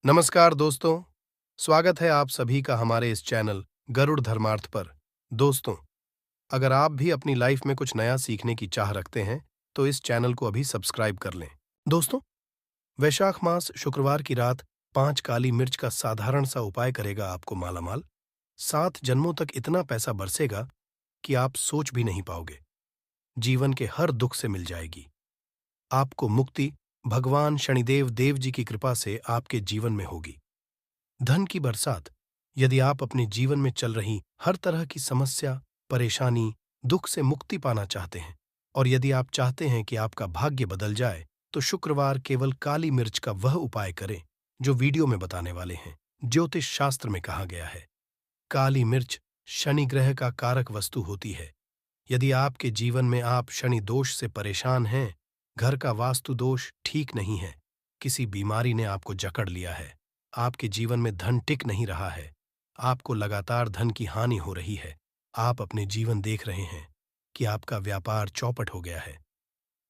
नमस्कार दोस्तों, स्वागत है आप सभी का हमारे इस चैनल गरुड़ धर्मार्थ पर। दोस्तों, अगर आप भी अपनी लाइफ में कुछ नया सीखने की चाह रखते हैं, तो इस चैनल को अभी सब्सक्राइब कर लें। दोस्तों, वैशाख मास शुक्रवार की रात 5 काली मिर्च का साधारण सा उपाय करेगा आपको मालामाल। 7 जन्मों तक इतना पैसा बरसेगा कि आप सोच भी नहीं पाओगे। जीवन के हर दुख से मिल जाएगी। आपको मुक्ति भगवान शनिदेव देव जी की कृपा से आपके जीवन में होगी। धन की बरसात। यदि आप अपने जीवन में चल रही हर तरह की समस्या, परेशानी, दुख से मुक्ति पाना चाहते हैं और यदि आप चाहते हैं कि आपका भाग्य बदल जाए, तो शुक्रवार केवल काली मिर्च का वह उपाय करें जो वीडियो में बताने वाले हैं। ज्योतिष शास्त्र में कहा गया है, काली मिर्च शनि ग्रह का कारक वस्तु होती है। यदि आपके जीवन में आप शनि दोष से परेशान हैं, घर का वास्तु दोष ठीक नहीं है, किसी बीमारी ने आपको जकड़ लिया है, आपके जीवन में धन टिक नहीं रहा है, आपको लगातार धन की हानि हो रही है, आप अपने जीवन देख रहे हैं कि आपका व्यापार चौपट हो गया है,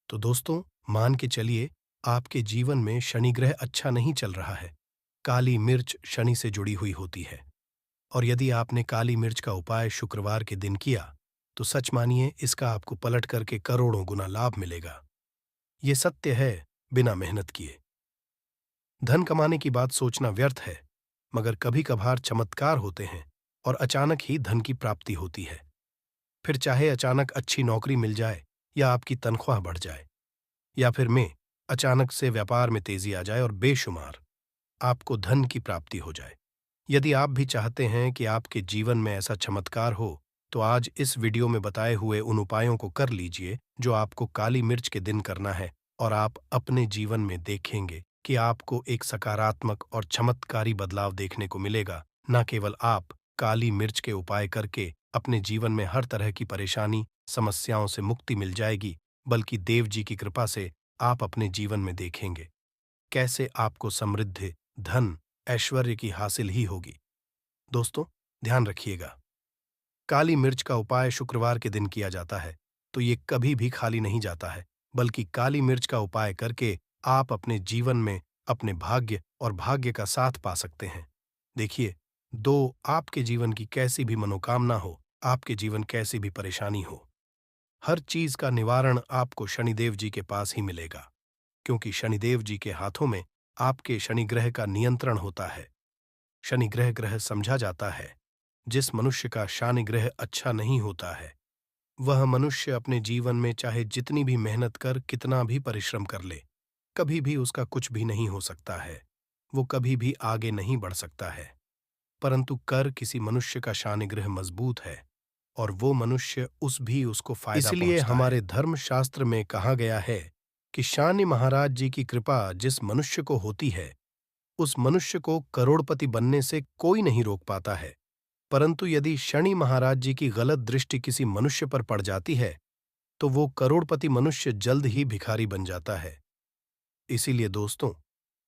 तो दोस्तों मान के चलिए आपके जीवन में शनि ग्रह अच्छा नहीं चल रहा है। काली मिर्च शनि से जुड़ी हुई होती है और यदि आपने काली मिर्च का उपाय शुक्रवार के दिन किया, तो सच मानिए इसका आपको पलट करके करोड़ों गुना लाभ मिलेगा। ये सत्य है, बिना मेहनत किए। धन कमाने की बात सोचना व्यर्थ है, मगर कभी कभार चमत्कार होते हैं और अचानक ही धन की प्राप्ति होती है। फिर चाहे अचानक अच्छी नौकरी मिल जाए या आपकी तनख्वाह बढ़ जाए, या फिर में अचानक से व्यापार में तेजी आ जाए और बेशुमार आपको धन की प्राप्ति हो जाए। यदि आप भी चाहते हैं कि आपके जीवन में ऐसा चमत्कार हो, तो आज इस वीडियो में बताए हुए उन उपायों को कर लीजिए जो आपको काली मिर्च के दिन करना है और आप अपने जीवन में देखेंगे कि आपको एक सकारात्मक और चमत्कारी बदलाव देखने को मिलेगा। न केवल आप काली मिर्च के उपाय करके अपने जीवन में हर तरह की परेशानी, समस्याओं से मुक्ति मिल जाएगी, बल्कि देव जी की कृपा से आप अपने जीवन में देखेंगे कैसे आपको समृद्धि, धन, ऐश्वर्य की हासिल ही होगी। दोस्तों, ध्यान रखिएगा, काली मिर्च का उपाय शुक्रवार के दिन किया जाता है, तो ये कभी भी खाली नहीं जाता है, बल्कि काली मिर्च का उपाय करके आप अपने जीवन में अपने भाग्य और भाग्य का साथ पा सकते हैं। देखिए, आपके जीवन की कैसी भी मनोकामना हो, आपके जीवन कैसी भी परेशानी हो, हर चीज का निवारण आपको शनिदेव जी के पास ही मिलेगा, क्योंकि शनिदेव जी के हाथों में आपके शनि ग्रह का नियंत्रण होता है। शनि ग्रह समझा जाता है जिस मनुष्य का शनि ग्रह अच्छा नहीं होता है, वह मनुष्य अपने जीवन में चाहे जितनी भी मेहनत कर, कितना भी परिश्रम कर ले, कभी भी उसका कुछ भी नहीं हो सकता है, वो कभी भी आगे नहीं बढ़ सकता है। परंतु कर किसी मनुष्य का शनि ग्रह मजबूत है और वो मनुष्य उसको फायदा पहुंचता है। इसलिए हमारे धर्मशास्त्र में कहा गया है कि शनि महाराज जी की कृपा जिस मनुष्य को होती है, उस मनुष्य को करोड़पति बनने से कोई नहीं रोक पाता है। परंतु यदि शनि महाराज जी की गलत दृष्टि किसी मनुष्य पर पड़ जाती है, तो वो करोड़पति मनुष्य जल्द ही भिखारी बन जाता है। इसीलिए दोस्तों,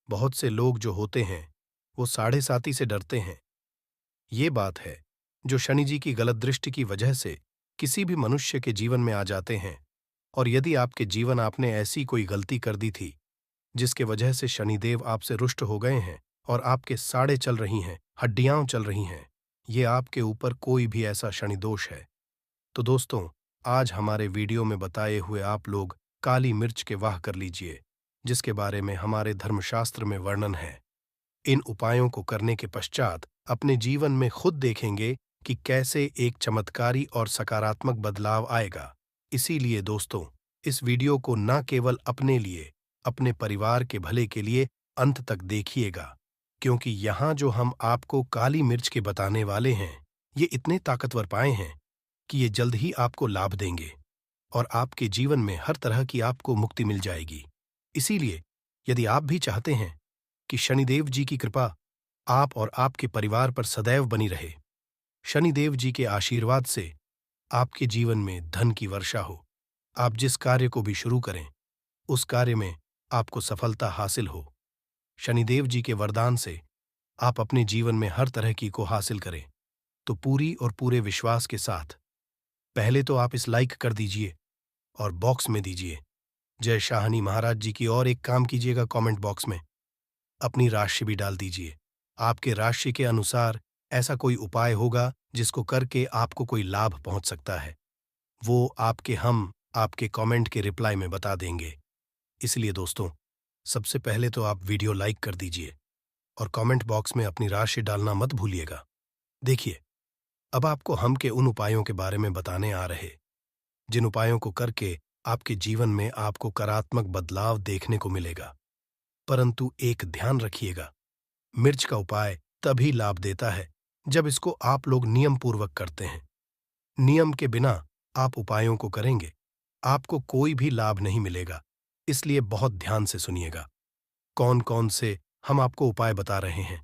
बहुत से लोग जो होते हैं, वो साढ़े साती से डरते हैं। ये बात है जो शनि जी की गलत दृष्टि की वजह से किसी भी मनुष्य के जीवन में आ जाते हैं, और यदि आपके जीवन आपने ऐसी कोई गलती कर दी थी जिसके वजह से शनिदेव आपसे रुष्ट हो गए हैं और आपके साड़े चल रही हैं, हड्डियां चल रही हैं, ये आपके ऊपर कोई भी ऐसा शनि दोष है, तो दोस्तों आज हमारे वीडियो में बताए हुए आप लोग काली मिर्च के वाह कर लीजिए, जिसके बारे में हमारे धर्मशास्त्र में वर्णन है। इन उपायों को करने के पश्चात अपने जीवन में खुद देखेंगे कि कैसे एक चमत्कारी और सकारात्मक बदलाव आएगा। इसीलिए दोस्तों, इस वीडियो को न केवल अपने लिए, अपने परिवार के भले के लिए अंत तक देखिएगा, क्योंकि यहाँ जो हम आपको काली मिर्च के बताने वाले हैं, ये इतने ताकतवर पाए हैं कि ये जल्द ही आपको लाभ देंगे और आपके जीवन में हर तरह की आपको मुक्ति मिल जाएगी। इसीलिए यदि आप भी चाहते हैं कि शनिदेव जी की कृपा आप और आपके परिवार पर सदैव बनी रहे, शनिदेव जी के आशीर्वाद से आपके जीवन में धन की वर्षा हो, आप जिस कार्य को भी शुरू करें, उस कार्य में आपको सफलता हासिल हो, शनिदेव जी के वरदान से आप अपने जीवन में हर तरह की को हासिल करें, तो पूरी और पूरे विश्वास के साथ पहले तो आप इस लाइक कर दीजिए और बॉक्स में दीजिए जय शाहनी महाराज जी की, और एक काम कीजिएगा कमेंट बॉक्स में अपनी राशि भी डाल दीजिए। आपके राशि के अनुसार ऐसा कोई उपाय होगा जिसको करके आपको कोई लाभ पहुंच सकता है। वो हम आपके कमेंट के रिप्लाई में बता देंगे। इसलिए दोस्तों, सबसे पहले तो आप वीडियो लाइक कर दीजिए और कमेंट बॉक्स में अपनी राशि डालना मत भूलिएगा। देखिए, अब आपको हम के उन उपायों के बारे में बताने आ रहे, जिन उपायों को करके आपके जीवन में आपको सकारात्मक बदलाव देखने को मिलेगा। परंतु एक ध्यान रखिएगा, मिर्च का उपाय तभी लाभ देता है जब इसको आप लोग नियम पूर्वक करते हैं। नियम के बिना आप उपायों को करेंगे, आपको कोई भी लाभ नहीं मिलेगा। इसलिए बहुत ध्यान से सुनिएगा। कौन कौन से हम आपको उपाय बता रहे हैं,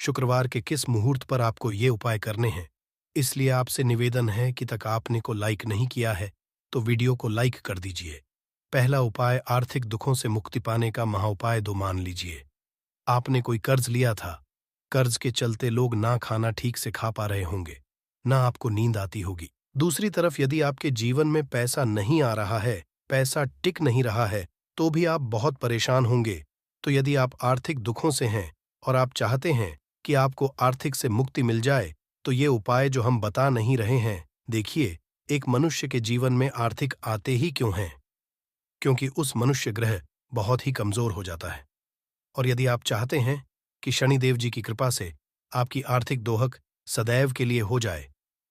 शुक्रवार के किस मुहूर्त पर आपको ये उपाय करने हैं। इसलिए आपसे निवेदन है कि तक आपने को लाइक नहीं किया है तो वीडियो को लाइक कर दीजिए। पहला उपाय आर्थिक दुखों से मुक्ति पाने का महाउपाय 2 मान लीजिए। आपने कोई कर्ज लिया था, कर्ज के चलते लोग ना खाना ठीक से खा पा रहे होंगे, ना आपको नींद आती होगी। दूसरी तरफ यदि आपके जीवन में पैसा नहीं आ रहा है, पैसा टिक नहीं रहा है, तो भी आप बहुत परेशान होंगे। तो यदि आप आर्थिक दुखों से हैं और आप चाहते हैं कि आपको आर्थिक से मुक्ति मिल जाए, तो ये उपाय जो हम बता नहीं रहे हैं, देखिए, एक मनुष्य के जीवन में आर्थिक आते ही क्यों हैं? क्योंकि उस मनुष्य ग्रह बहुत ही कमजोर हो जाता है। और यदि आप चाहते हैं कि शनिदेव जी की कृपा से आपकी आर्थिक दोहक सदैव के लिए हो जाए,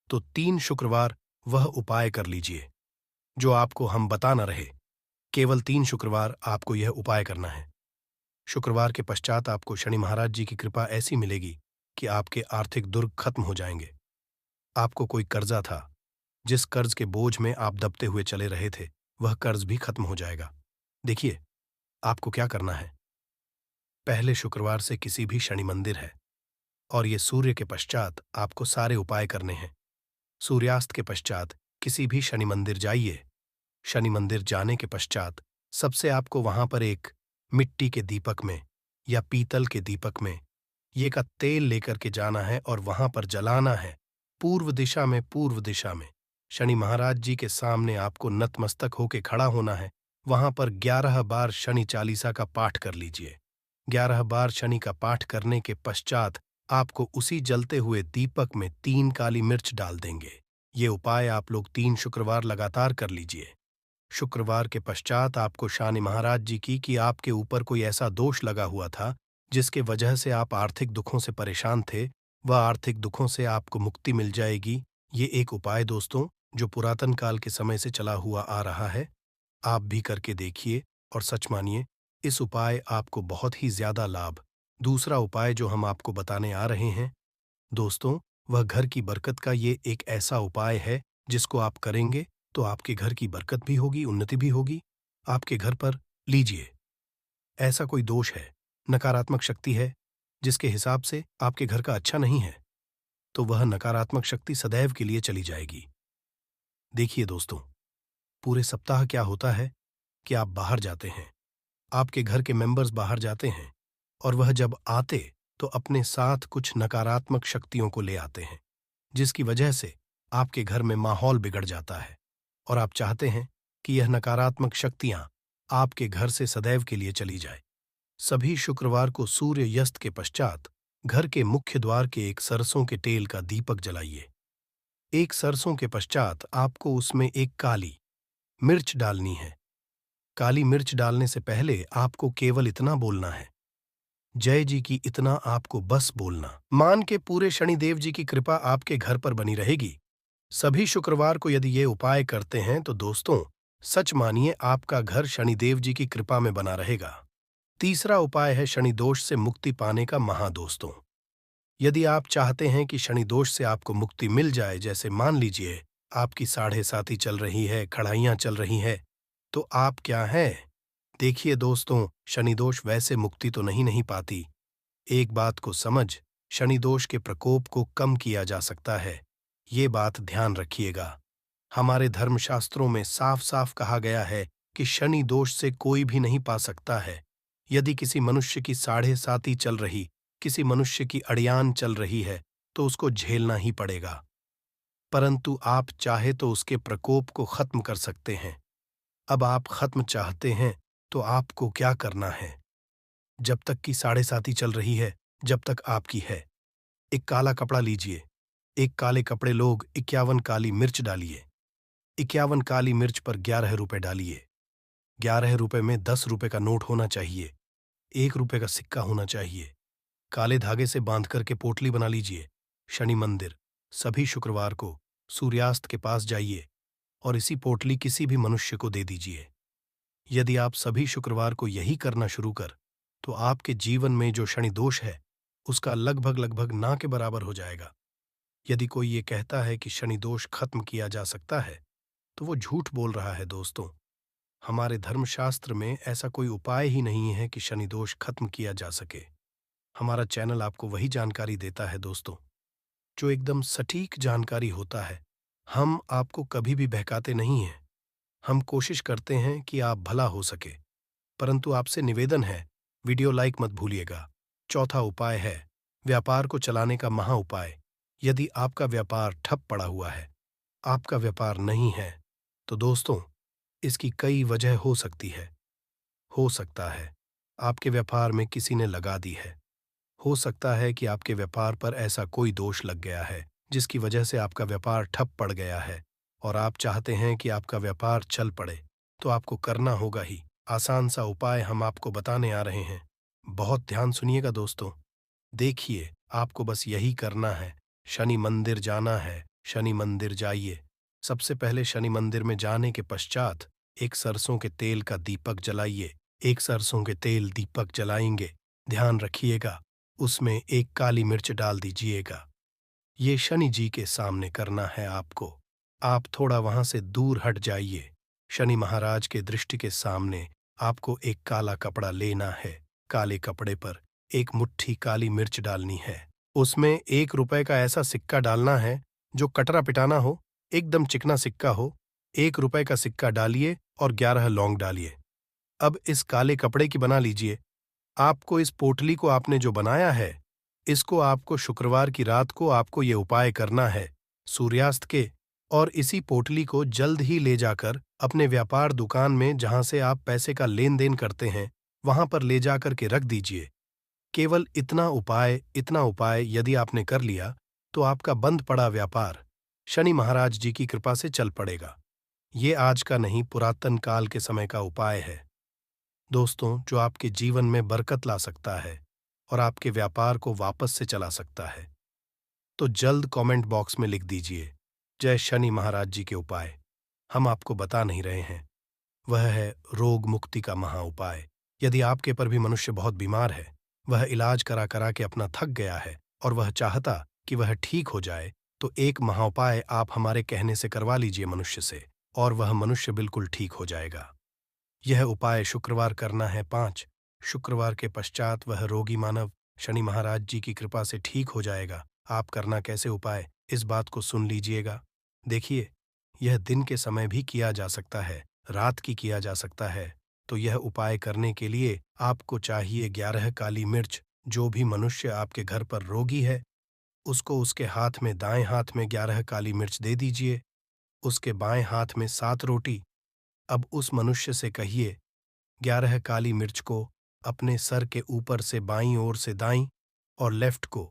तो 3 शुक्रवार वह उपाय कर लीजिए जो आपको हम बता न रहे। केवल 3 शुक्रवार आपको यह उपाय करना है। शुक्रवार के पश्चात आपको शनि महाराज जी की कृपा ऐसी मिलेगी कि आपके आर्थिक दुर्ग खत्म हो जाएंगे। आपको कोई कर्जा था, जिस कर्ज के बोझ में आप दबते हुए चले रहे थे, वह कर्ज भी खत्म हो जाएगा। देखिए, आपको क्या करना है। पहले शुक्रवार से किसी भी शनि मंदिर है और ये सूर्य के पश्चात आपको सारे उपाय करने हैं। सूर्यास्त के पश्चात किसी भी शनि मंदिर जाइए। शनि मंदिर जाने के पश्चात सबसे आपको वहां पर एक मिट्टी के दीपक में या पीतल के दीपक में ये का तेल लेकर के जाना है और वहां पर जलाना है। पूर्व दिशा में, पूर्व दिशा में शनि महाराज जी के सामने आपको नतमस्तक होके खड़ा होना है। वहां पर 11 बार शनि चालीसा का पाठ कर लीजिए। 11 बार शनि का पाठ करने के पश्चात आपको उसी जलते हुए दीपक में 3 काली मिर्च डाल देंगे। ये उपाय आप लोग 3 शुक्रवार लगातार कर लीजिए। शुक्रवार के पश्चात आपको शनि महाराज जी की कि आपके ऊपर कोई ऐसा दोष लगा हुआ था जिसके वजह से आप आर्थिक दुखों से परेशान थे, वह आर्थिक दुखों से आपको मुक्ति मिल जाएगी। ये एक उपाय दोस्तों, जो पुरातन काल के समय से चला हुआ आ रहा है। आप भी करके देखिए और सच मानिए, इस उपाय आपको बहुत ही ज्यादा लाभ। दूसरा उपाय जो हम आपको बताने आ रहे हैं दोस्तों, वह घर की बरकत का ये एक ऐसा उपाय है जिसको आप करेंगे तो आपके घर की बरकत भी होगी, उन्नति भी होगी। आपके घर पर लीजिए, ऐसा कोई दोष है, नकारात्मक शक्ति है जिसके हिसाब से आपके घर का अच्छा नहीं है, तो वह नकारात्मक शक्ति सदैव के लिए चली जाएगी। देखिए दोस्तों, पूरे सप्ताह क्या होता है कि आप बाहर जाते हैं, आपके घर के मेंबर्स बाहर जाते हैं और वह जब आते तो अपने साथ कुछ नकारात्मक शक्तियों को ले आते हैं, जिसकी वजह से आपके घर में माहौल बिगड़ जाता है और आप चाहते हैं कि यह नकारात्मक शक्तियां आपके घर से सदैव के लिए चली जाए। सभी शुक्रवार को सूर्य यस्त के पश्चात घर के मुख्य द्वार के एक सरसों के तेल का दीपक जलाइए। एक सरसों के पश्चात आपको उसमें एक काली मिर्च डालनी है। काली मिर्च डालने से पहले आपको केवल इतना बोलना है, जय जी की। इतना आपको बस बोलना, मान के पूरे शनिदेव जी की कृपा आपके घर पर बनी रहेगी। सभी शुक्रवार को यदि ये उपाय करते हैं तो दोस्तों, सच मानिए आपका घर शनिदेव जी की कृपा में बना रहेगा। तीसरा उपाय है शनि दोष से मुक्ति पाने का महादोस्तों। यदि आप चाहते हैं कि शनि दोष से आपको मुक्ति मिल जाए, जैसे मान लीजिए आपकी 7.5 चल रही है, खड़ाइयां चल रही है, तो आप क्या हैं? देखिए दोस्तों, शनि दोष वैसे मुक्ति तो नहीं पाती। एक बात को समझ, शनि दोष के प्रकोप को कम किया जा सकता है। ये बात ध्यान रखिएगा। हमारे धर्मशास्त्रों में साफ साफ कहा गया है कि शनि दोष से कोई भी नहीं पा सकता है। यदि किसी मनुष्य की 7.5 चल रही, किसी मनुष्य की अड़ियान चल रही है, तो उसको झेलना ही पड़ेगा। परंतु आप चाहे तो उसके प्रकोप को खत्म कर सकते हैं। अब आप खत्म चाहते हैं तो आपको क्या करना है? जब तक कि साढ़े साती चल रही है, जब तक आपकी है। एक काला कपड़ा लीजिए। एक काले कपड़े लोग 51 काली मिर्च डालिए। 51 काली मिर्च पर 11 रुपए डालिए। 11 रुपए में 10 रुपए का नोट होना चाहिए। 1 रुपए का सिक्का होना चाहिए। काले धागे से बांध करके पोटली बना लीजिए। शनि मंदिर, सभी शुक्रवार को सूर्यास्त के पास जाइए और इसी पोटली किसी भी मनुष्य को दे दीजिए। यदि आप सभी शुक्रवार को यही करना शुरू कर, तो आपके जीवन में जो शनि दोष है, उसका लगभग लगभग ना के बराबर हो जाएगा। यदि कोई ये कहता है कि शनि दोष खत्म किया जा सकता है, तो वो झूठ बोल रहा है दोस्तों। हमारे धर्मशास्त्र में ऐसा कोई उपाय ही नहीं है कि शनि दोष खत्म किया जा सके। हमारा चैनल आपको वही जानकारी देता है दोस्तों, जो एकदम सटीक जानकारी होता है। हम आपको कभी भी बहकाते नहीं हैं। हम कोशिश करते हैं कि आप भला हो सके, परंतु आपसे निवेदन है, वीडियो लाइक मत भूलिएगा। चौथा उपाय है व्यापार को चलाने का महा उपाय। यदि आपका व्यापार ठप पड़ा हुआ है, आपका व्यापार नहीं है, तो दोस्तों इसकी कई वजह हो सकती है। हो सकता है आपके व्यापार में किसी ने लगा दी है। हो सकता है कि आपके व्यापार पर ऐसा कोई दोष लग गया है जिसकी वजह से आपका व्यापार ठप पड़ गया है और आप चाहते हैं कि आपका व्यापार चल पड़े, तो आपको करना होगा ही आसान सा उपाय हम आपको बताने आ रहे हैं। बहुत ध्यान सुनिएगा दोस्तों। देखिए, आपको बस यही करना है, शनि मंदिर जाना है। शनि मंदिर जाइए। सबसे पहले शनि मंदिर में जाने के पश्चात एक सरसों के तेल का दीपक जलाइए। एक सरसों के तेल दीपक जलाएंगे, ध्यान रखिएगा, उसमें एक काली मिर्च डाल दीजिएगा। ये शनि जी के सामने करना है आपको। आप थोड़ा वहां से दूर हट जाइए। शनि महाराज के दृष्टि के सामने आपको एक काला कपड़ा लेना है। काले कपड़े पर एक मुट्ठी काली मिर्च डालनी है। उसमें 1 रुपए का ऐसा सिक्का डालना है जो कटरा पिटाना हो, एकदम चिकना सिक्का हो। 1 रुपए का सिक्का डालिए और 11 लौंग डालिए। अब इस काले कपड़े की बना लीजिए। आपको इस पोटली को आपने जो बनाया है, इसको आपको शुक्रवार की रात को आपको ये उपाय करना है सूर्यास्त के, और इसी पोटली को जल्द ही ले जाकर अपने व्यापार दुकान में जहां से आप पैसे का लेन देन करते हैं, वहां पर ले जाकर के रख दीजिए। केवल इतना उपाय यदि आपने कर लिया, तो आपका बंद पड़ा व्यापार शनि महाराज जी की कृपा से चल पड़ेगा। ये आज का नहीं, पुरातन काल के समय का उपाय है दोस्तों, जो आपके जीवन में बरकत ला सकता है और आपके व्यापार को वापस से चला सकता है। तो जल्द कमेंट बॉक्स में लिख दीजिए, जय शनि महाराज जी के उपाय। हम आपको बता नहीं रहे हैं, वह है रोग मुक्ति का महा उपाय। यदि आपके पर भी मनुष्य बहुत बीमार है, वह इलाज करा करा के अपना थक गया है और वह चाहता कि वह ठीक हो जाए, तो एक महाउपाय आप हमारे कहने से करवा लीजिए मनुष्य से, और वह मनुष्य बिल्कुल ठीक हो जाएगा। यह उपाय शुक्रवार करना है 5। शुक्रवार के पश्चात वह रोगी मानव शनि महाराज जी की कृपा से ठीक हो जाएगा। आप करना कैसे उपाय, इस बात को सुन लीजिएगा। देखिए, यह दिन के समय भी किया जा सकता है, रात की किया जा सकता है। तो यह उपाय करने के लिए आपको चाहिए 11 काली मिर्च। जो भी मनुष्य आपके घर पर रोगी है, उसको उसके हाथ में, दाएं हाथ में 11 काली मिर्च दे दीजिए। उसके बाएं हाथ में 7 रोटी। अब उस मनुष्य से कहिए, 11 काली मिर्च को अपने सर के ऊपर से बाईं ओर से दाईं और लेफ्ट को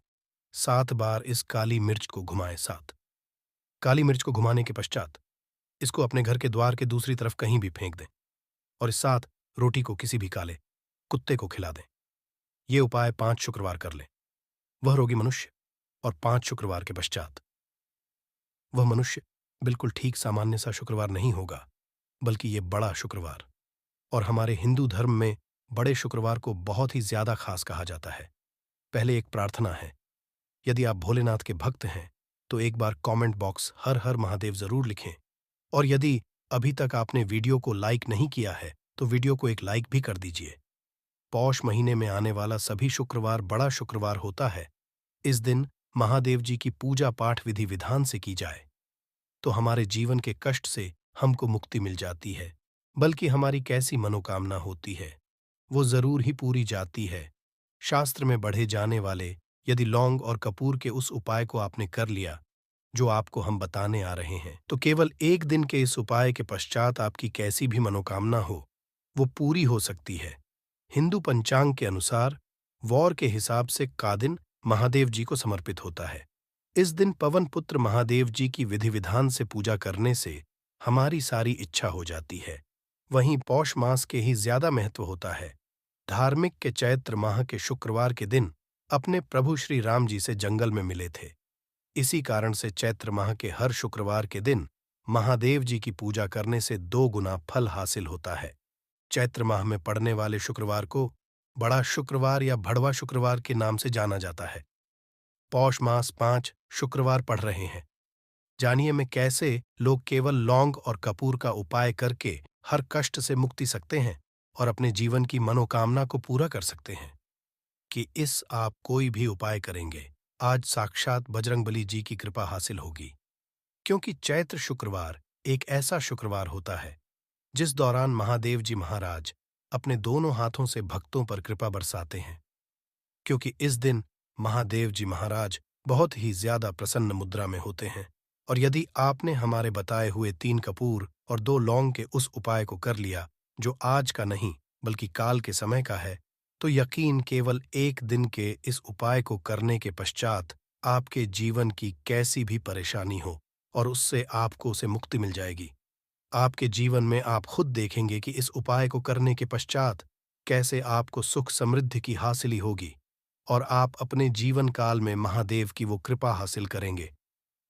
7 बार इस काली मिर्च को घुमाएं। 7 काली मिर्च को घुमाने के पश्चात इसको अपने घर के द्वार के दूसरी तरफ कहीं भी फेंक दें और इस 7 रोटी को किसी भी काले कुत्ते को खिला दें। ये उपाय 5 शुक्रवार कर लें। वह रोगी मनुष्य और 5 शुक्रवार के पश्चात वह मनुष्य बिल्कुल ठीक सामान्य सा शुक्रवार नहीं होगा, बल्कि ये बड़ा शुक्रवार। और हमारे हिंदू धर्म में बड़े शुक्रवार को बहुत ही ज्यादा खास कहा जाता है। पहले एक प्रार्थना है। यदि आप भोलेनाथ के भक्त हैं, तो एक बार कमेंट बॉक्स हर हर महादेव जरूर लिखें। और यदि अभी तक आपने वीडियो को लाइक नहीं किया है, तो वीडियो को एक लाइक भी कर दीजिए। पौष महीने में आने वाला सभी शुक्रवार बड़ा शुक्रवार होता है। इस दिन महादेव जी की पूजा पाठ विधि विधान से की जाए, तो हमारे जीवन के कष्ट से हमको मुक्ति मिल जाती है। बल्कि हमारी कैसी मनोकामना होती है, वो जरूर ही पूरी जाती है। शास्त्र में बढ़े जाने वाले यदि लौंग और कपूर के उस उपाय को आपने कर लिया, जो आपको हम बताने आ रहे हैं, तो केवल एक दिन के इस उपाय के पश्चात आपकी कैसी भी मनोकामना हो, वो पूरी हो सकती है। हिंदू पंचांग के अनुसार वौर के हिसाब से का दिन महादेव जी को समर्पित होता है। इस दिन पवन पुत्र महादेव जी की विधि विधान से पूजा करने से हमारी सारी इच्छा हो जाती है। वहीं पौष मास के ही ज्यादा महत्व होता है। धार्मिक के चैत्र माह के शुक्रवार के दिन अपने प्रभु श्री राम जी से जंगल में मिले थे। इसी कारण से चैत्र माह के हर शुक्रवार के दिन महादेव जी की पूजा करने से 2 गुना फल हासिल होता है। चैत्र माह में पड़ने वाले शुक्रवार को बड़ा शुक्रवार या भड़वा शुक्रवार के नाम से जाना जाता है। पौष मास 5 शुक्रवार पड़ रहे हैं। जानिए मैं कैसे लोग केवल लौंग और कपूर का उपाय करके हर कष्ट से मुक्ति सकते हैं और अपने जीवन की मनोकामना को पूरा कर सकते हैं। कि इस आप कोई भी उपाय करेंगे, आज साक्षात बजरंगबली जी की कृपा हासिल होगी। क्योंकि चैत्र शुक्रवार एक ऐसा शुक्रवार होता है जिस दौरान महादेव जी महाराज अपने दोनों हाथों से भक्तों पर कृपा बरसाते हैं। क्योंकि इस दिन महादेव जी महाराज बहुत ही ज्यादा प्रसन्न मुद्रा में होते हैं और यदि आपने हमारे बताए हुए 3 कपूर और 2 लौंग के उस उपाय को कर लिया जो आज का नहीं बल्कि काल के समय का है, तो यकीन केवल 1 दिन के इस उपाय को करने के पश्चात आपके जीवन की कैसी भी परेशानी हो और उससे आपको उसे मुक्ति मिल जाएगी। आपके जीवन में आप खुद देखेंगे कि इस उपाय को करने के पश्चात कैसे आपको सुख समृद्धि की हासिली होगी और आप अपने जीवन काल में महादेव की वो कृपा हासिल करेंगे,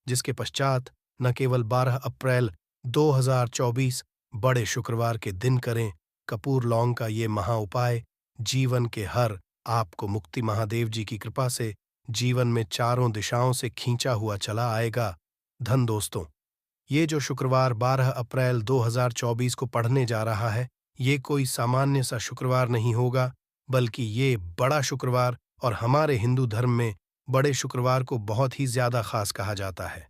जिसके पश्चात न केवल 12 अप्रैल 2024 बड़े शुक्रवार के दिन करें कपूर लौंग का ये महा उपाय, जीवन के हर आपको मुक्ति महादेव जी की कृपा से जीवन में चारों दिशाओं से खींचा हुआ चला आएगा। धन दोस्तों, ये जो शुक्रवार 12 अप्रैल 2024 को पढ़ने जा रहा है, ये कोई सामान्य सा शुक्रवार नहीं होगा, बल्कि ये बड़ा शुक्रवार और हमारे हिंदू धर्म में बड़े शुक्रवार को बहुत ही ज्यादा खास कहा जाता है।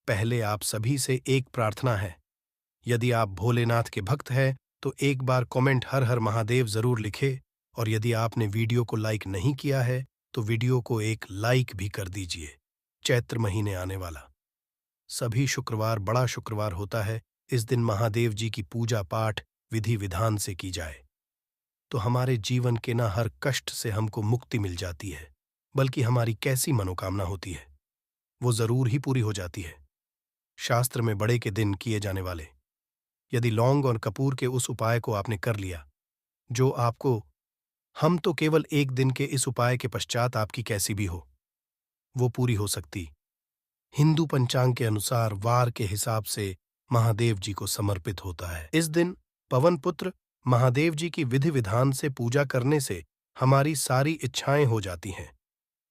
पहले आप सभी से एक प्रार्थना है, यदि आप भोलेनाथ के भक्त हैं तो एक बार कमेंट हर हर महादेव जरूर लिखे और यदि आपने वीडियो को लाइक नहीं किया है तो वीडियो को एक लाइक भी कर दीजिए। चैत्र महीने आने वाला सभी शुक्रवार बड़ा शुक्रवार होता है। इस दिन महादेव जी की पूजा पाठ विधि विधान से की जाए तो हमारे जीवन के न हर कष्ट से हमको मुक्ति मिल जाती है, बल्कि हमारी कैसी मनोकामना होती है वो जरूर ही पूरी हो जाती है। शास्त्र में बड़े के दिन किए जाने वाले यदि लौंग और कपूर के उस उपाय को आपने कर लिया जो आपको हम तो केवल 1 दिन के इस उपाय के पश्चात आपकी कैसी भी हो वो पूरी हो सकती। हिंदू पंचांग के अनुसार वार के हिसाब से महादेव जी को समर्पित होता है। इस दिन पवन पुत्र महादेव जी की विधि विधान से पूजा करने से हमारी सारी इच्छाएं हो जाती हैं।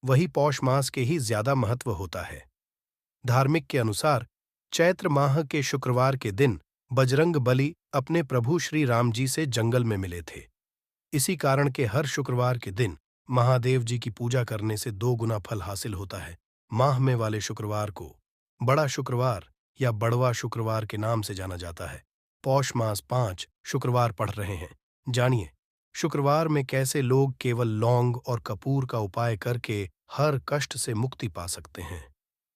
वही पौष मास के ही ज्यादा महत्व होता है। धार्मिक के अनुसार चैत्र माह के शुक्रवार के दिन बजरंग बली अपने प्रभु श्री राम जी से जंगल में मिले थे। इसी कारण के हर शुक्रवार के दिन महादेव जी की पूजा करने से 2 गुना फल हासिल होता है। माह में वाले शुक्रवार को बड़ा शुक्रवार या बड़वा शुक्रवार के नाम से जाना जाता है। पौष मास 5 शुक्रवार पड़ रहे हैं। जानिए शुक्रवार में कैसे लोग केवल लौंग और कपूर का उपाय करके हर कष्ट से मुक्ति पा सकते हैं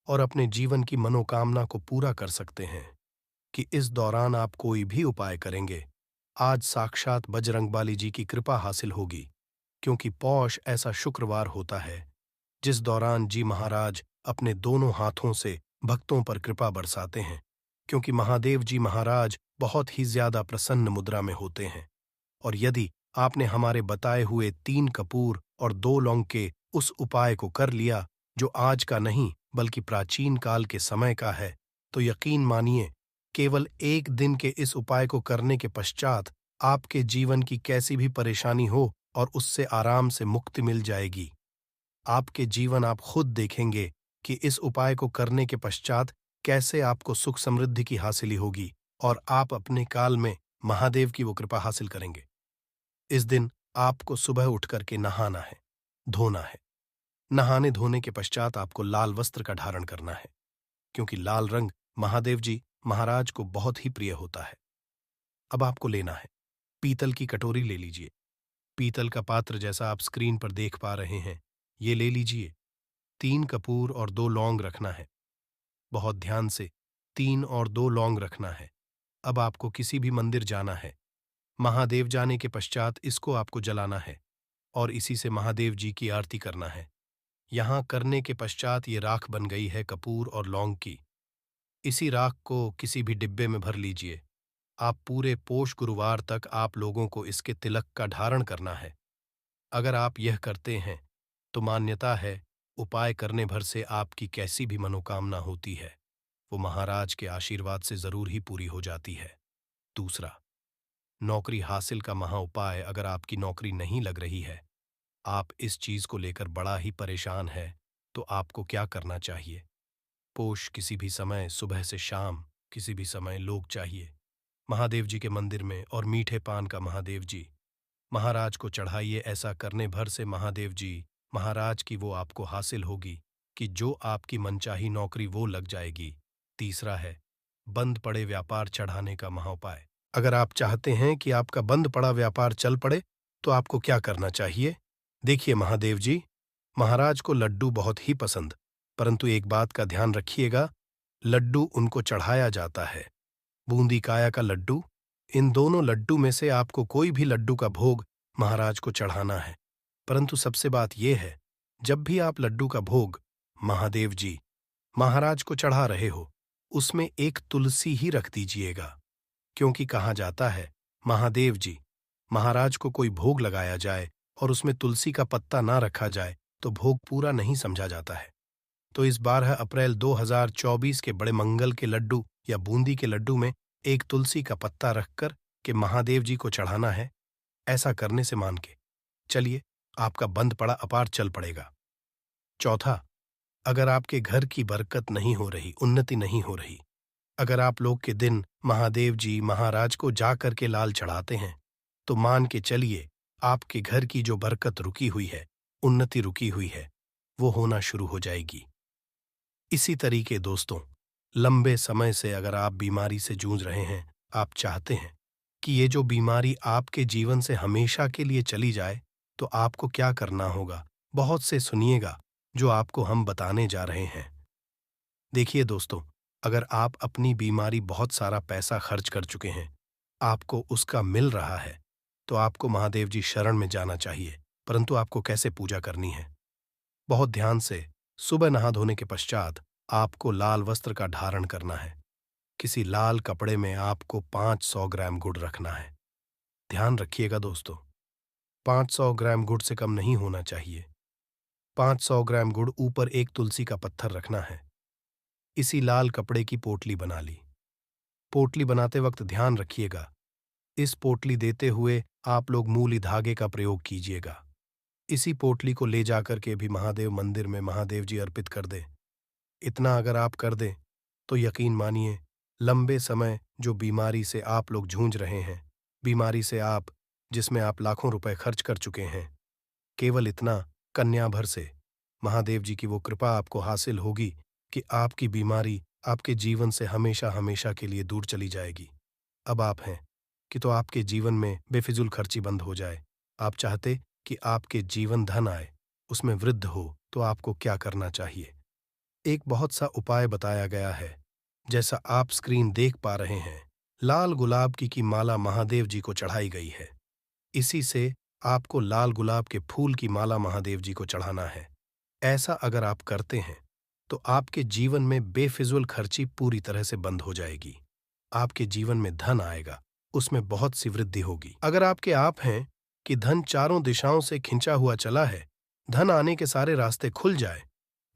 और अपने जीवन की मनोकामना को पूरा कर सकते हैं। कि इस दौरान आप कोई भी उपाय करेंगे, आज साक्षात बजरंगबली जी की कृपा हासिल होगी। क्योंकि पौष ऐसा शुक्रवार होता है जिस दौरान जी महाराज अपने दोनों हाथों से भक्तों पर कृपा बरसाते हैं। क्योंकि महादेव जी महाराज बहुत ही ज्यादा प्रसन्न मुद्रा में होते हैं और यदि आपने हमारे बताए हुए 3 कपूर और 2 लौंग के उस उपाय को कर लिया जो आज का नहीं बल्कि प्राचीन काल के समय का है, तो यकीन मानिए केवल 1 दिन के इस उपाय को करने के पश्चात आपके जीवन की कैसी भी परेशानी हो और उससे आराम से मुक्ति मिल जाएगी। आपके जीवन आप खुद देखेंगे कि इस उपाय को करने के पश्चात कैसे आपको सुख समृद्धि की हासिली होगी और आप अपने काल में महादेव की वो कृपा हासिल करेंगे। इस दिन आपको सुबह उठ करके नहाना है, धोना है। नहाने धोने के पश्चात आपको लाल वस्त्र का धारण करना है, क्योंकि लाल रंग महादेव जी महाराज को बहुत ही प्रिय होता है। अब आपको लेना है पीतल की कटोरी ले लीजिए। पीतल का पात्र जैसा आप स्क्रीन पर देख पा रहे हैं ये ले लीजिए। 3 कपूर और 2 लौंग रखना है। बहुत ध्यान से 3 और 2 लौंग रखना है। अब आपको किसी भी मंदिर जाना है। महादेव जाने के पश्चात इसको आपको जलाना है और इसी से महादेव जी की आरती करना है। यहाँ करने के पश्चात ये राख बन गई है कपूर और लौंग की। इसी राख को किसी भी डिब्बे में भर लीजिए। आप पूरे पोष गुरुवार तक आप लोगों को इसके तिलक का धारण करना है। अगर आप यह करते हैं तो मान्यता है उपाय करने भर से आपकी कैसी भी मनोकामना होती है वो महाराज के आशीर्वाद से जरूर ही पूरी हो जाती है। दूसरा, नौकरी हासिल का महा उपाय। अगर आपकी नौकरी नहीं लग रही है, आप इस चीज को लेकर बड़ा ही परेशान है, तो आपको क्या करना चाहिए? पोष किसी भी समय सुबह से शाम किसी भी समय लोग चाहिए महादेव जी के मंदिर में और मीठे पान का महादेव जी महाराज को चढ़ाइए। ऐसा करने भर से महादेव जी महाराज की वो आपको हासिल होगी कि जो आपकी मनचाही नौकरी वो लग जाएगी। तीसरा है बंद पड़े व्यापार चढ़ाने का महाउपाय। अगर आप चाहते हैं कि आपका बंद पड़ा व्यापार चल पड़े तो आपको क्या करना चाहिए? देखिए महादेव जी, महाराज को लड्डू बहुत ही पसंद, परंतु एक बात का ध्यान रखिएगा, लड्डू उनको चढ़ाया जाता है। बूंदी काया का लड्डू, इन दोनों लड्डू में से आपको कोई भी लड्डू का भोग महाराज को चढ़ाना है। परंतु सबसे बात यह है, जब भी आप लड्डू का भोग महादेव जी महाराज को चढ़ा रहे हो, उसमें एक तुलसी ही रख दीजिएगा, क्योंकि कहा जाता है महादेव जी महाराज को कोई भोग लगाया जाए और उसमें तुलसी का पत्ता ना रखा जाए तो भोग पूरा नहीं समझा जाता है। तो इस 12 अप्रैल 2024 के बड़े मंगल के लड्डू या बूंदी के लड्डू में एक तुलसी का पत्ता रखकर के महादेव जी को चढ़ाना है। ऐसा करने से मान के चलिए आपका बंद पड़ा अपार चल पड़ेगा। चौथा, अगर आपके घर की बरकत नहीं हो रही, उन्नति नहीं हो रही, अगर आप लोग के दिन महादेव जी महाराज को जा करके लाल चढ़ाते हैं, तो मान के चलिए आपके घर की जो बरकत रुकी हुई है, उन्नति रुकी हुई है, वो होना शुरू हो जाएगी। इसी तरीके दोस्तों, लंबे समय से अगर आप बीमारी से जूझ रहे हैं, आप चाहते हैं कि ये जो बीमारी आपके जीवन से हमेशा के लिए चली जाए, तो आपको क्या करना होगा? बहुत से सुनिएगा जो आपको हम बताने जा रहे हैं। देखिए दोस्तों, अगर आप अपनी बीमारी बहुत सारा पैसा खर्च कर चुके हैं, आपको उसका मिल रहा है, तो आपको महादेव जी शरण में जाना चाहिए। परंतु आपको कैसे पूजा करनी है? बहुत ध्यान से सुबह नहा धोने के पश्चात आपको लाल वस्त्र का धारण करना है। किसी लाल कपड़े में आपको 500 ग्राम गुड़ रखना है। ध्यान रखिएगा दोस्तों, 500 ग्राम गुड़ से कम नहीं होना चाहिए। 500 ग्राम गुड़ ऊपर एक तुलसी का पत्थर रखना है। इसी लाल कपड़े की पोटली बना ली। पोटली बनाते वक्त ध्यान रखिएगा, इस पोटली देते हुए आप लोग मूली धागे का प्रयोग कीजिएगा। इसी पोटली को ले जाकर के भी महादेव मंदिर में महादेव जी अर्पित कर दें। इतना अगर आप कर दें तो यकीन मानिए, लंबे समय जो बीमारी से आप लोग जूझ रहे हैं, बीमारी से आप जिसमें आप लाखों रुपए खर्च कर चुके हैं, केवल इतना कन्या भर से महादेव जी की वो कृपा आपको हासिल होगी कि आपकी बीमारी आपके जीवन से हमेशा हमेशा के लिए दूर चली जाएगी। अब आप हैं कि तो आपके जीवन में बेफिजूल खर्ची बंद हो जाए। आप चाहते कि आपके जीवन धन आए, उसमें वृद्धि हो, तो आपको क्या करना चाहिए? एक बहुत सा उपाय बताया गया है, जैसा आप स्क्रीन देख पा रहे हैं। लाल गुलाब की माला महादेव जी को चढ़ाई गई है। इसी से आपको लाल गुलाब के फूल की माला महादेव जी को चढ़ाना है। ऐसा अगर आप करते हैं तो आपके जीवन में बेफिजूल खर्ची पूरी तरह से बंद हो जाएगी। आपके जीवन में धन आएगा, उसमें बहुत सी वृद्धि होगी। अगर आपके आप हैं कि धन चारों दिशाओं से खिंचा हुआ चला है, धन आने के सारे रास्ते खुल जाए,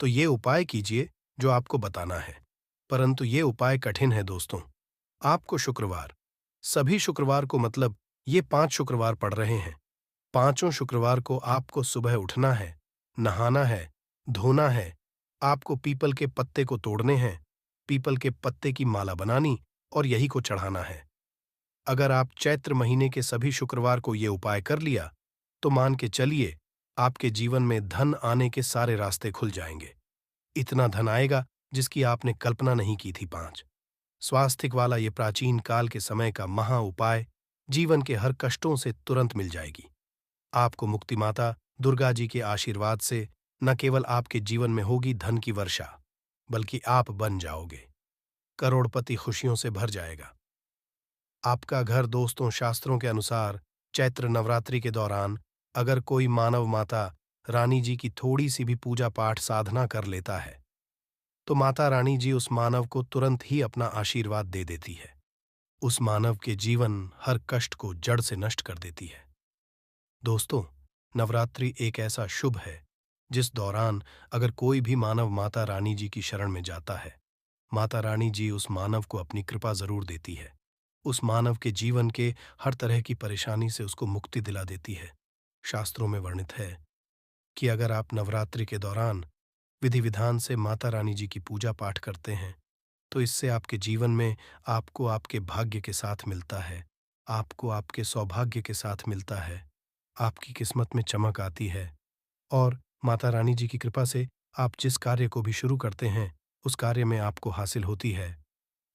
तो ये उपाय कीजिए जो आपको बताना है। परंतु ये उपाय कठिन है दोस्तों। आपको शुक्रवार, सभी शुक्रवार को, मतलब ये 5 शुक्रवार पड़ रहे हैं, पांचों शुक्रवार को आपको सुबह उठना है, नहाना है, धोना है, आपको पीपल के पत्ते को तोड़ने हैं, पीपल के पत्ते की माला बनानी और यही को चढ़ाना है। अगर आप चैत्र महीने के सभी शुक्रवार को ये उपाय कर लिया, तो मान के चलिए आपके जीवन में धन आने के सारे रास्ते खुल जाएंगे। इतना धन आएगा जिसकी आपने कल्पना नहीं की थी। 5, स्वास्थ्य वाला ये प्राचीन काल के समय का महा उपाय जीवन के हर कष्टों से तुरंत मिल जाएगी। आपको मुक्ति माता दुर्गा जी के आशीर्वाद से न केवल आपके जीवन में होगी धन की वर्षा, बल्कि आप बन जाओगे करोड़पति, खुशियों से भर जाएगा। आपका घर दोस्तों शास्त्रों के अनुसार चैत्र नवरात्रि के दौरान अगर कोई मानव माता रानी जी की थोड़ी सी भी पूजा पाठ साधना कर लेता है तो माता रानी जी उस मानव को तुरंत ही अपना आशीर्वाद दे देती है। उस मानव के जीवन हर कष्ट को जड़ से नष्ट कर देती है। दोस्तों, नवरात्रि एक ऐसा शुभ है जिस दौरान अगर कोई भी मानव माता रानी जी की शरण में जाता है, माता रानी जी उस मानव को अपनी कृपा जरूर देती है। उस मानव के जीवन के हर तरह की परेशानी से उसको मुक्ति दिला देती है। शास्त्रों में वर्णित है कि अगर आप नवरात्रि के दौरान विधि विधान से माता रानी जी की पूजा पाठ करते हैं तो इससे आपके जीवन में आपको आपके भाग्य के साथ मिलता है, आपको आपके सौभाग्य के साथ मिलता है, आपकी किस्मत में चमक आती है और माता रानी जी की कृपा से आप जिस कार्य को भी शुरू करते हैं उस कार्य में आपको हासिल होती है।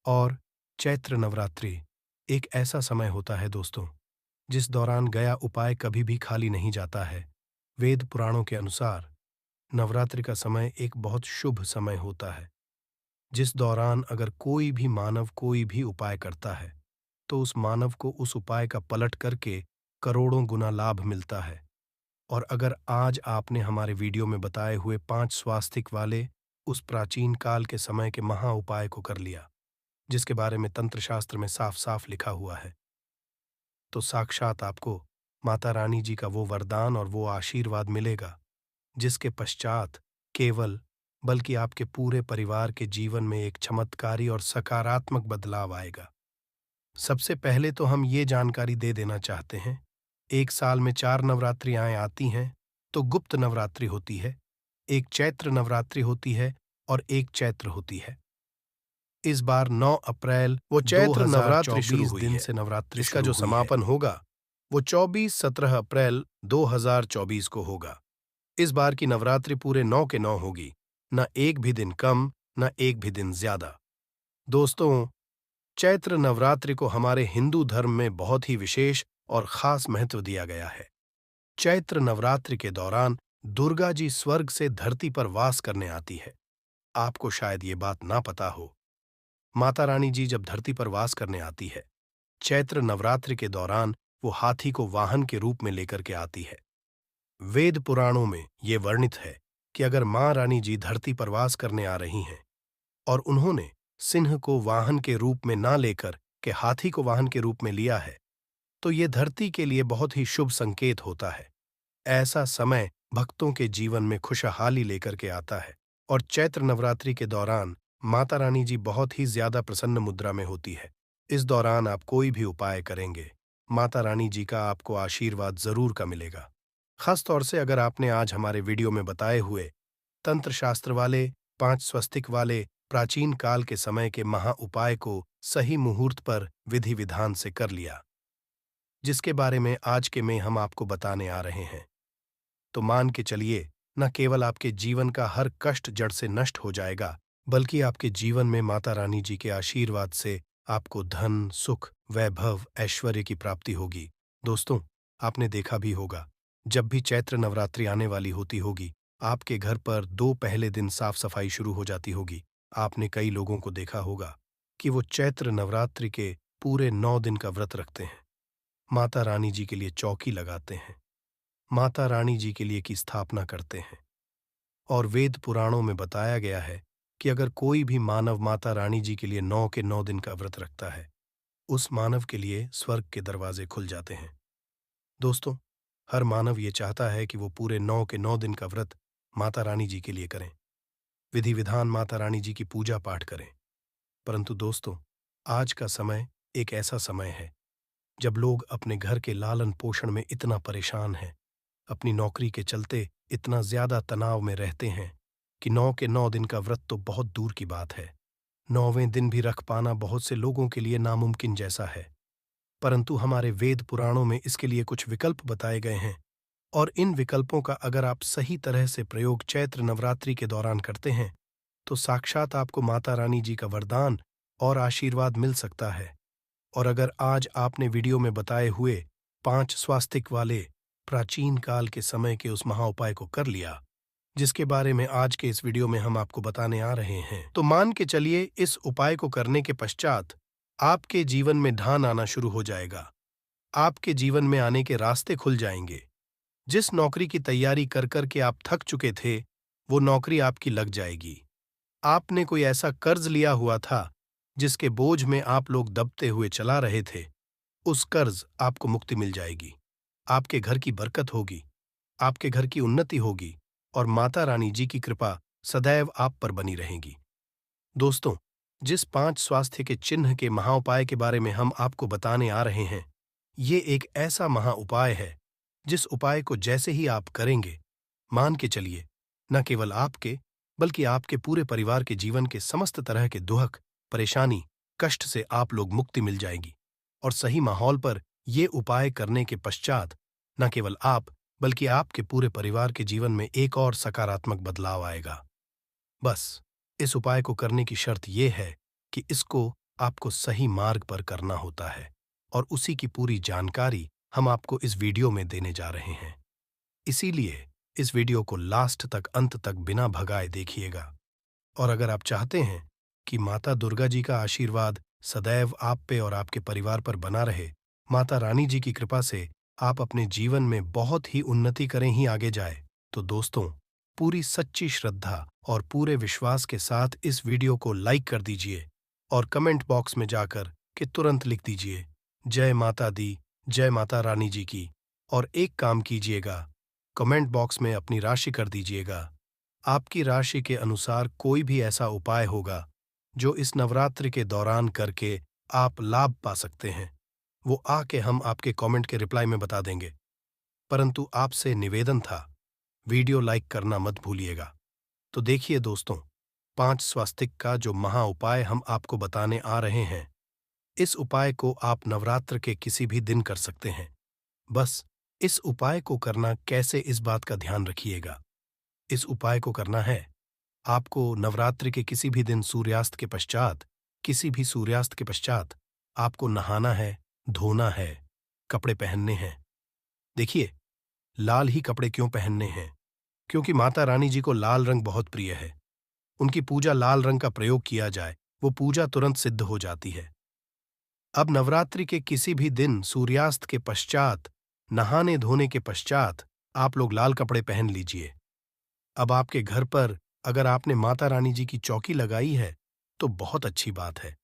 और चैत्र नवरात्रि एक ऐसा समय होता है दोस्तों जिस दौरान गया उपाय कभी भी खाली नहीं जाता है। वेद पुराणों के अनुसार नवरात्रि का समय एक बहुत शुभ समय होता है जिस दौरान अगर कोई भी मानव कोई भी उपाय करता है तो उस मानव को उस उपाय का पलट करके करोड़ों गुना लाभ मिलता है। और अगर आज आपने हमारे वीडियो में बताए हुए 5 स्वास्तिक वाले उस प्राचीन काल के समय के महा उपाय को कर लिया जिसके बारे में तंत्र शास्त्र में साफ साफ लिखा हुआ है तो साक्षात आपको माता रानी जी का वो वरदान और वो आशीर्वाद मिलेगा जिसके पश्चात केवल बल्कि आपके पूरे परिवार के जीवन में एक चमत्कारी और सकारात्मक बदलाव आएगा। सबसे पहले तो हम ये जानकारी दे देना चाहते हैं, एक साल में 4 नवरात्रियां आती हैं तो गुप्त नवरात्रि होती है, एक चैत्र नवरात्रि होती है और एक चैत्र होती है। इस बार 9 अप्रैल वो चैत्र नवरात्रि शुरू हुई दिन से नवरात्रि इसका जो समापन होगा वो 24-17 अप्रैल 2024 को होगा। इस बार की नवरात्रि पूरे 9 के 9 होगी, न एक भी दिन कम न एक भी दिन ज्यादा। दोस्तों, चैत्र नवरात्रि को हमारे हिंदू धर्म में बहुत ही विशेष और खास महत्व दिया गया है। चैत्र नवरात्रि के दौरान दुर्गा जी स्वर्ग से धरती पर वास करने आती है। आपको शायद ये बात ना पता हो, माता रानी जी जब धरती पर वास करने आती है, चैत्र नवरात्रि के दौरान वो हाथी को वाहन के रूप में लेकर के आती है। वेद पुराणों में ये वर्णित है कि अगर मां रानी जी धरती पर वास करने आ रही हैं और उन्होंने सिंह को वाहन के रूप में ना लेकर के हाथी को वाहन के रूप में लिया है तो ये धरती के लिए बहुत ही शुभ संकेत होता है। ऐसा समय भक्तों के जीवन में खुशहाली लेकर के आता है और चैत्र नवरात्रि के दौरान माता रानी जी बहुत ही ज्यादा प्रसन्न मुद्रा में होती है। इस दौरान आप कोई भी उपाय करेंगे, माता रानी जी का आपको आशीर्वाद जरूर का मिलेगा। खास तौर से अगर आपने आज हमारे वीडियो में बताए हुए तंत्र शास्त्र वाले 5 स्वस्तिक वाले प्राचीन काल के समय के महा उपाय को सही मुहूर्त पर विधि विधान से कर लिया, जिसके बारे में आज के में हम आपको बताने आ रहे हैं, तो मान के चलिए न केवल आपके जीवन का हर कष्ट जड़ से नष्ट हो जाएगा बल्कि आपके जीवन में माता रानी जी के आशीर्वाद से आपको धन, सुख, वैभव, ऐश्वर्य की प्राप्ति होगी। दोस्तों, आपने देखा भी होगा जब भी चैत्र नवरात्रि आने वाली होती होगी आपके घर पर 2 पहले दिन साफ सफाई शुरू हो जाती होगी। आपने कई लोगों को देखा होगा कि वो चैत्र नवरात्रि के पूरे 9 दिन का व्रत रखते हैं, माता रानी जी के लिए चौकी लगाते हैं, माता रानी जी के लिए की स्थापना करते हैं। और वेद पुराणों में बताया गया है कि अगर कोई भी मानव माता रानी जी के लिए 9 के 9 दिन का व्रत रखता है, उस मानव के लिए स्वर्ग के दरवाजे खुल जाते हैं। दोस्तों, हर मानव ये चाहता है कि वो पूरे 9 के 9 दिन का व्रत माता रानी जी के लिए करें, विधि विधान माता रानी जी की पूजा पाठ करें। परंतु दोस्तों, आज का समय एक ऐसा समय है जब लोग अपने घर के लालन पोषण में इतना परेशान हैं, अपनी नौकरी के चलते इतना ज्यादा तनाव में रहते हैं कि 9 के 9 दिन का व्रत तो बहुत दूर की बात है, 9वें दिन भी रख पाना बहुत से लोगों के लिए नामुमकिन जैसा है। परंतु हमारे वेद पुराणों में इसके लिए कुछ विकल्प बताए गए हैं और इन विकल्पों का अगर आप सही तरह से प्रयोग चैत्र नवरात्रि के दौरान करते हैं तो साक्षात आपको माता रानी जी का वरदान और आशीर्वाद मिल सकता है। और अगर आज आपने वीडियो में बताए हुए 5 स्वास्तिक वाले प्राचीन काल के समय के उस महाउपाय को कर लिया, जिसके बारे में आज के इस वीडियो में हम आपको बताने आ रहे हैं, तो मान के चलिए इस उपाय को करने के पश्चात आपके जीवन में ढान आना शुरू हो जाएगा। आपके जीवन में आने के रास्ते खुल जाएंगे। जिस नौकरी की तैयारी कर कर के आप थक चुके थे, वो नौकरी आपकी लग जाएगी। आपने कोई ऐसा कर्ज लिया हुआ था, जिसके बोझ में आप लोग दबते हुए चला रहे थे, उस कर्ज आपको मुक्ति मिल जाएगी। आपके घर की बरकत होगी, आपके घर की उन्नति होगी और माता रानी जी की कृपा सदैव आप पर बनी रहेगी। दोस्तों, जिस 5 स्वास्थ्य के चिन्ह के महाउपाय के बारे में हम आपको बताने आ रहे हैं, ये एक ऐसा महाउपाय है, जिस उपाय को जैसे ही आप करेंगे, मान के चलिए, न केवल आपके, बल्कि आपके पूरे परिवार के जीवन के समस्त तरह के दुख, परेशानी, कष्ट से आप लोग मुक्ति मिल जाएगी। और सही माहौल पर ये उपाय करने के पश्चात न केवल आप, बल्कि आपके पूरे परिवार के जीवन में एक और सकारात्मक बदलाव आएगा। बस इस उपाय को करने की शर्त यह है कि इसको आपको सही मार्ग पर करना होता है, और उसी की पूरी जानकारी हम आपको इस वीडियो में देने जा रहे हैं। इसीलिए इस वीडियो को लास्ट तक, अंत तक बिना भगाए देखिएगा। और अगर आप चाहते हैं कि माता दुर्गा जी का आशीर्वाद सदैव आप पे और आपके परिवार पर बना रहे, माता रानी जी की कृपा से आप अपने जीवन में बहुत ही उन्नति करें ही आगे जाए, तो दोस्तों, पूरी सच्ची श्रद्धा और पूरे विश्वास के साथ इस वीडियो को लाइक कर दीजिए और कमेंट बॉक्स में जाकर के तुरंत लिख दीजिए जय माता दी, जय माता रानी जी की। और एक काम कीजिएगा, कमेंट बॉक्स में अपनी राशि कर दीजिएगा। आपकी राशि के अनुसार कोई भी ऐसा उपाय होगा जो इस नवरात्रि के दौरान करके आप लाभ पा सकते हैं, वो आके हम आपके कमेंट के रिप्लाई में बता देंगे। परंतु आपसे निवेदन था, वीडियो लाइक करना मत भूलिएगा। तो देखिए दोस्तों, 5 स्वास्तिक का जो महा उपाय हम आपको बताने आ रहे हैं, इस उपाय को आप नवरात्र के किसी भी दिन कर सकते हैं। बस इस उपाय को करना कैसे, इस बात का ध्यान रखिएगा। इस उपाय को करना है, आपको नवरात्रि के किसी भी दिन सूर्यास्त के पश्चात, किसी भी सूर्यास्त के पश्चात आपको नहाना है, धोना है, कपड़े पहनने हैं। देखिए, लाल ही कपड़े क्यों पहनने हैं? क्योंकि माता रानी जी को लाल रंग बहुत प्रिय है। उनकी पूजा लाल रंग का प्रयोग किया जाए, वो पूजा तुरंत सिद्ध हो जाती है। अब नवरात्रि के किसी भी दिन सूर्यास्त के पश्चात, नहाने धोने के पश्चात आप लोग लाल कपड़े पहन लीजिए। अब आपके घर पर अगर आपने माता रानी जी की चौकी लगाई है, तो बहुत अच्छी बात है।